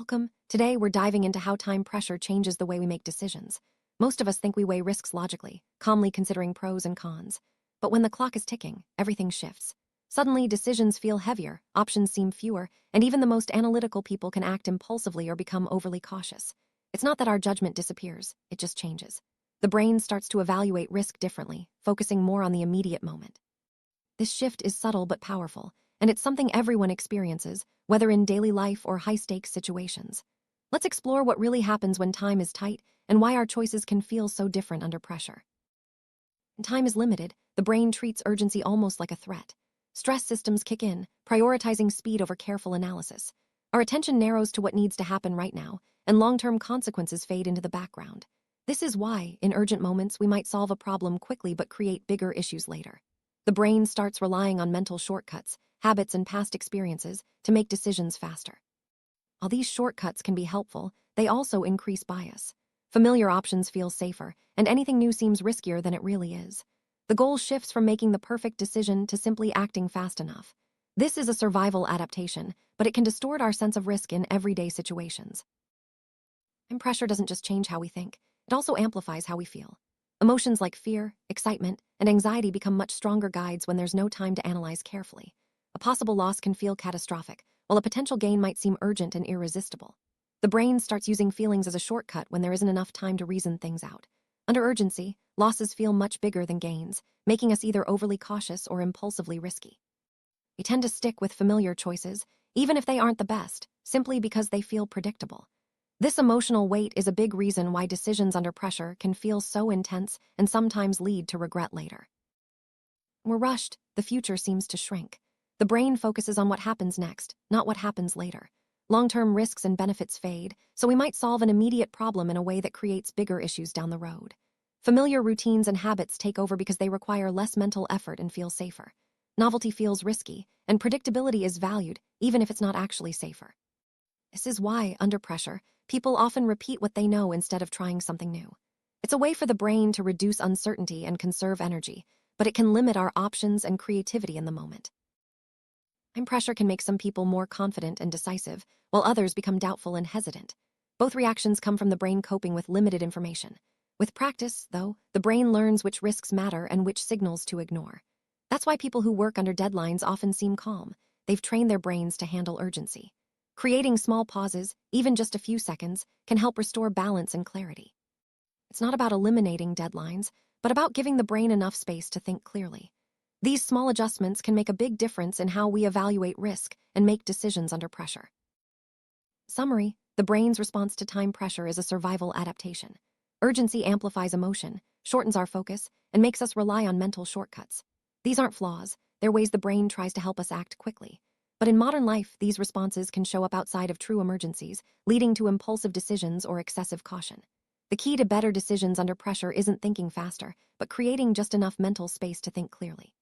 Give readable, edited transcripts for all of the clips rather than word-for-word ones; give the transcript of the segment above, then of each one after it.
Welcome. Today we're diving into how time pressure changes the way we make decisions. Most of us think we weigh risks logically, calmly considering pros and cons. But when the clock is ticking, everything shifts. Suddenly, decisions feel heavier, options seem fewer, and even the most analytical people can act impulsively or become overly cautious. It's not that our judgment disappears, it just changes. The brain starts to evaluate risk differently, focusing more on the immediate moment. This shift is subtle but powerful, and it's something everyone experiences, whether in daily life or high-stakes situations. Let's explore what really happens when time is tight and why our choices can feel so different under pressure. When time is limited, the brain treats urgency almost like a threat. Stress systems kick in, prioritizing speed over careful analysis. Our attention narrows to what needs to happen right now, and long-term consequences fade into the background. This is why, in urgent moments, we might solve a problem quickly but create bigger issues later. The brain starts relying on mental shortcuts, habits, and past experiences to make decisions faster. While these shortcuts can be helpful, they also increase bias. Familiar options feel safer, and anything new seems riskier than it really is. The goal shifts from making the perfect decision to simply acting fast enough. This is a survival adaptation, but it can distort our sense of risk in everyday situations. And pressure doesn't just change how we think, it also amplifies how we feel. Emotions like fear, excitement, and anxiety become much stronger guides when there's no time to analyze carefully. A possible loss can feel catastrophic, while a potential gain might seem urgent and irresistible. The brain starts using feelings as a shortcut when there isn't enough time to reason things out. Under urgency, losses feel much bigger than gains, making us either overly cautious or impulsively risky. We tend to stick with familiar choices, even if they aren't the best, simply because they feel predictable. This emotional weight is a big reason why decisions under pressure can feel so intense and sometimes lead to regret later. When we're rushed, the future seems to shrink. The brain focuses on what happens next, not what happens later. Long-term risks and benefits fade, so we might solve an immediate problem in a way that creates bigger issues down the road. Familiar routines and habits take over because they require less mental effort and feel safer. Novelty feels risky, and predictability is valued, even if it's not actually safer. This is why, under pressure, people often repeat what they know instead of trying something new. It's a way for the brain to reduce uncertainty and conserve energy, but it can limit our options and creativity in the moment. Time pressure can make some people more confident and decisive, while others become doubtful and hesitant. Both reactions come from the brain coping with limited information. With practice, though, the brain learns which risks matter and which signals to ignore. That's why people who work under deadlines often seem calm. They've trained their brains to handle urgency. Creating small pauses, even just a few seconds, can help restore balance and clarity. It's not about eliminating deadlines, but about giving the brain enough space to think clearly. These small adjustments can make a big difference in how we evaluate risk and make decisions under pressure. Summary: the brain's response to time pressure is a survival adaptation. Urgency amplifies emotion, shortens our focus, and makes us rely on mental shortcuts. These aren't flaws, they're ways the brain tries to help us act quickly. But in modern life, these responses can show up outside of true emergencies, leading to impulsive decisions or excessive caution. The key to better decisions under pressure isn't thinking faster, but creating just enough mental space to think clearly.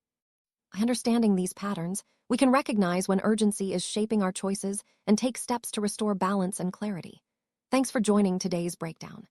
By understanding these patterns, we can recognize when urgency is shaping our choices and take steps to restore balance and clarity. Thanks for joining today's breakdown.